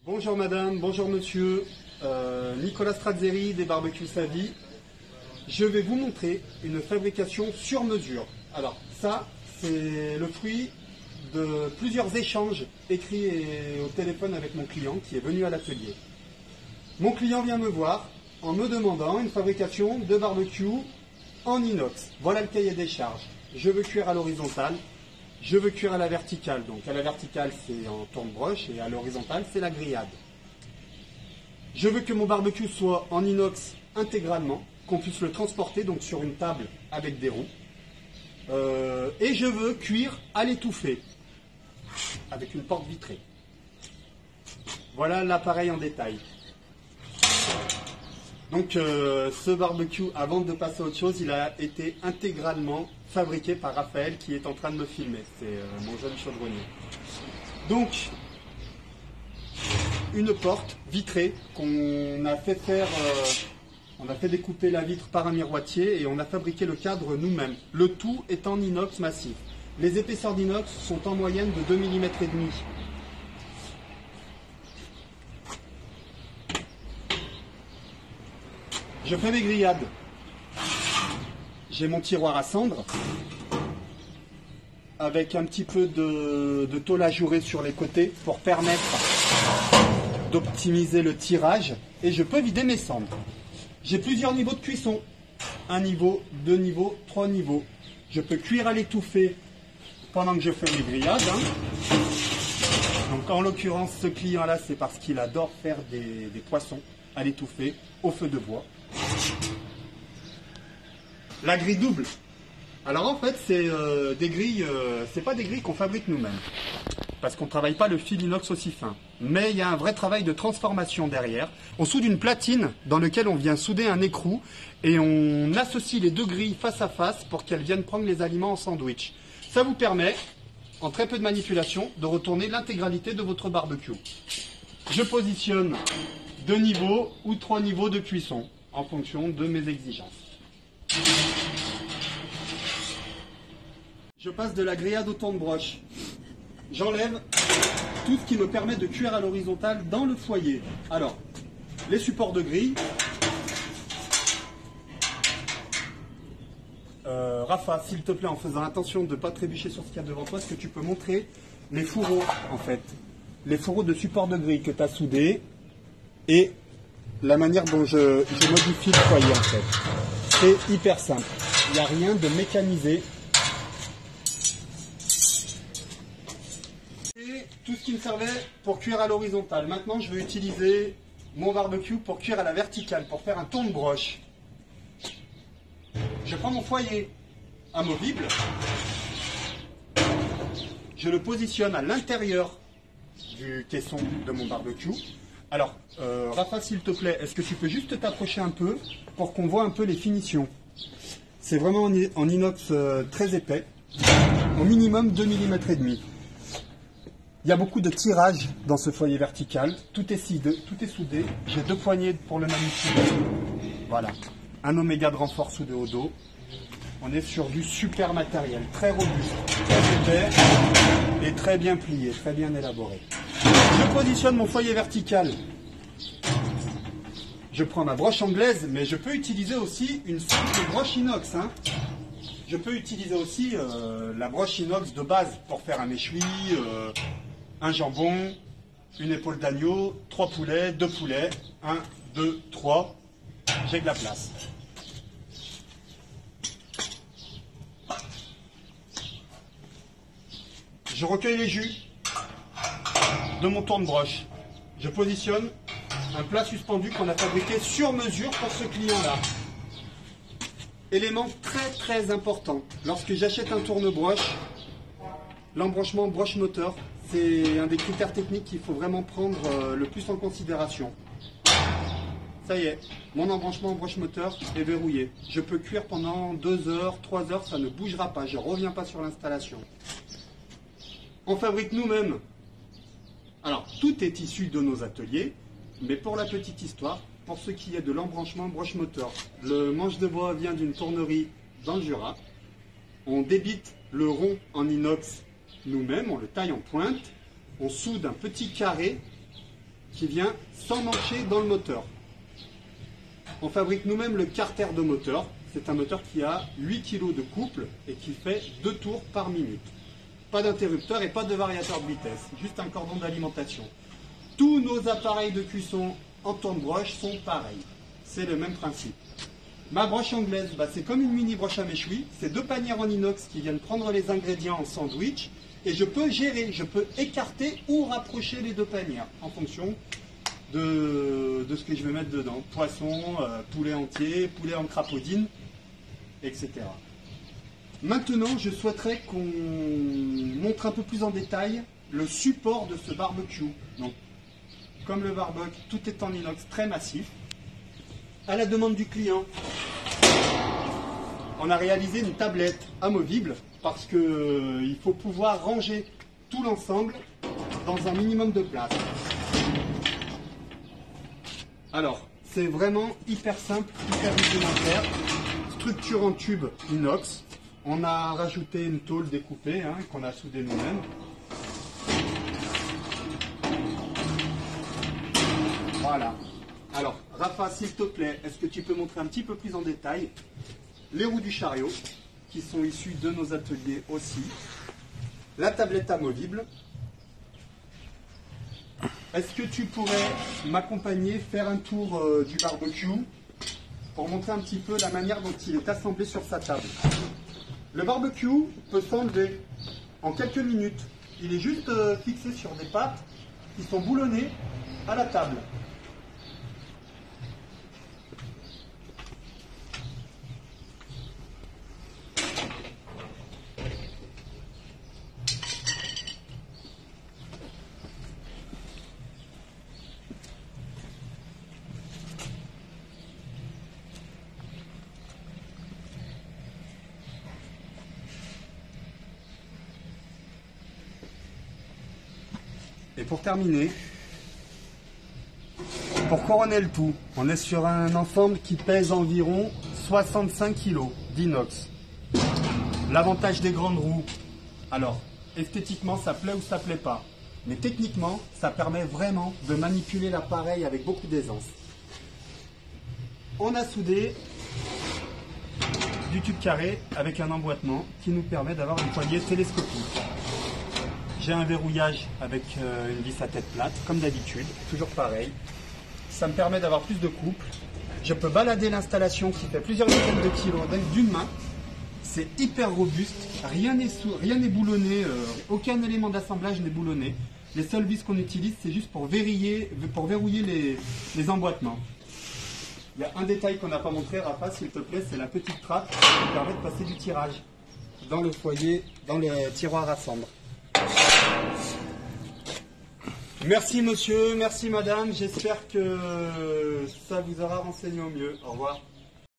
Bonjour madame, bonjour monsieur, Nicolas Strazzeri des Barbecues Savy. Je vais vous montrer une fabrication sur mesure. Alors ça, c'est le fruit de plusieurs échanges écrits au téléphone avec mon client qui est venu à l'atelier. Mon client vient me voir en me demandant une fabrication de barbecue en inox. Voilà le cahier des charges. Je veux cuire à l'horizontale. Je veux cuire à la verticale, donc à la verticale c'est en tourne-broche et à l'horizontale c'est la grillade. Je veux que mon barbecue soit en inox intégralement, qu'on puisse le transporter donc sur une table avec des roues. Et je veux cuire à l'étouffée, avec une porte vitrée. Voilà l'appareil en détail. Donc ce barbecue, avant de passer à autre chose, il a été intégralement fabriqué par Raphaël qui est en train de me filmer. C'est mon jeune chaudronnier. Donc, une porte vitrée qu'on a fait faire, on a fait découper la vitre par un miroitier et on a fabriqué le cadre nous-mêmes. Le tout est en inox massif. Les épaisseurs d'inox sont en moyenne de 2,5 mm. Je fais mes grillades. J'ai mon tiroir à cendre avec un petit peu de tôle ajourée sur les côtés pour permettre d'optimiser le tirage et je peux vider mes cendres. J'ai plusieurs niveaux de cuisson. Un niveau, deux niveaux, trois niveaux. Je peux cuire à l'étouffée pendant que je fais mes grillades. Donc en l'occurrence, ce client-là, c'est parce qu'il adore faire des poissons à l'étouffée au feu de bois. La grille double. Alors en fait, c'est des grilles, c'est pas des grilles qu'on fabrique nous-mêmes, parce qu'on ne travaille pas le fil inox aussi fin. Mais il y a un vrai travail de transformation derrière. On soude une platine dans laquelle on vient souder un écrou et on associe les deux grilles face à face pour qu'elles viennent prendre les aliments en sandwich. Ça vous permet, en très peu de manipulation, de retourner l'intégralité de votre barbecue. Je positionne 2 niveaux ou 3 niveaux de cuisson en fonction de mes exigences. Je passe de la grillade au tourne-broche. J'enlève tout ce qui me permet de cuire à l'horizontale dans le foyer. Alors, les supports de grille. Rafa, s'il te plaît, en faisant attention de ne pas trébucher sur ce qu'il y a devant toi, est-ce que tu peux montrer les fourreaux, en fait, les fourreaux de support de grille que tu as soudés et la manière dont je modifie le foyer, en fait. C'est hyper simple. Il n'y a rien de mécanisé. Et tout ce qui me servait pour cuire à l'horizontale. Maintenant, je vais utiliser mon barbecue pour cuire à la verticale, pour faire un tourne-broche. Je prends mon foyer amovible. Je le positionne à l'intérieur du caisson de mon barbecue. Alors, Rafa, s'il te plaît, est-ce que tu peux juste t'approcher un peu pour qu'on voit un peu les finitions? C'est vraiment en inox très épais, au minimum 2,5 mm. Il y a beaucoup de tirage dans ce foyer vertical, tout est soudé. J'ai 2 poignées pour le manipuler. Voilà, un oméga de renfort soudé au dos. On est sur du super matériel, très robuste, très épais et très bien plié, très bien élaboré. Je positionne mon foyer vertical. Je prends ma broche anglaise, mais je peux utiliser aussi une simple broche inox. Je peux utiliser aussi la broche inox de base pour faire un méchoui, un jambon, une épaule d'agneau, 3 poulets, 2 poulets, 1, 2, 3. J'ai de la place. Je recueille les jus de mon tourne-broche. Je positionne un plat suspendu qu'on a fabriqué sur mesure pour ce client-là. Élément très très important. Lorsque j'achète un tourne-broche, l'embranchement broche-moteur, c'est un des critères techniques qu'il faut vraiment prendre le plus en considération. Ça y est, mon embranchement broche-moteur est verrouillé. Je peux cuire pendant 2 heures, 3 heures, ça ne bougera pas, je ne reviens pas sur l'installation. On fabrique nous-mêmes. Alors, tout est issu de nos ateliers, mais pour la petite histoire, pour ce qui est de l'embranchement broche-moteur, le manche de bois vient d'une tournerie dans le Jura. On débite le rond en inox nous-mêmes, on le taille en pointe, on soude un petit carré qui vient s'emmancher dans le moteur. On fabrique nous-mêmes le carter de moteur. C'est un moteur qui a 8 kg de couple et qui fait 2 tours par minute. Pas d'interrupteur et pas de variateur de vitesse, juste un cordon d'alimentation. Tous nos appareils de cuisson en tourne-broche sont pareils. C'est le même principe. Ma broche anglaise, c'est comme une mini broche à méchoui. C'est 2 panières en inox qui viennent prendre les ingrédients en sandwich. Et je peux gérer, je peux écarter ou rapprocher les 2 panières en fonction de ce que je vais mettre dedans. Poisson, poulet entier, poulet en crapaudine, etc. Maintenant, je souhaiterais qu'on montre un peu plus en détail le support de ce barbecue. Donc, comme le barbecue, tout est en inox très massif. À la demande du client, on a réalisé une tablette amovible parce qu'il faut pouvoir ranger tout l'ensemble dans un minimum de place. Alors, c'est vraiment hyper simple, hyper rudimentaire. Structure en tube inox. On a rajouté une tôle découpée qu'on a soudée nous-mêmes. Voilà. Alors, Rafa, s'il te plaît, est-ce que tu peux montrer un petit peu plus en détail les roues du chariot, qui sont issues de nos ateliers aussi, la tablette amovible. Est-ce que tu pourrais m'accompagner, faire un tour du barbecue, pour montrer un petit peu la manière dont il est assemblé sur sa table. Le barbecue peut s'enlever en quelques minutes. Il est juste fixé sur des pattes qui sont boulonnées à la table. Et pour terminer, pour couronner le tout, on est sur un ensemble qui pèse environ 65 kg d'inox. L'avantage des grandes roues, alors esthétiquement ça plaît ou ça plaît pas, mais techniquement ça permet vraiment de manipuler l'appareil avec beaucoup d'aisance. On a soudé du tube carré avec un emboîtement qui nous permet d'avoir une poignée télescopique. J'ai un verrouillage avec une vis à tête plate, comme d'habitude, toujours pareil. Ça me permet d'avoir plus de couple. Je peux balader l'installation qui fait plusieurs dizaines de kilos d'une main. C'est hyper robuste, rien n'est boulonné, aucun élément d'assemblage n'est boulonné. Les seules vis qu'on utilise, c'est juste pour verrouiller les emboîtements. Il y a un détail qu'on n'a pas montré, Rafa, s'il te plaît, c'est la petite trappe qui permet de passer du tirage dans le foyer, dans le tiroir à cendre. Merci monsieur, merci madame, j'espère que ça vous aura renseigné au mieux. Au revoir.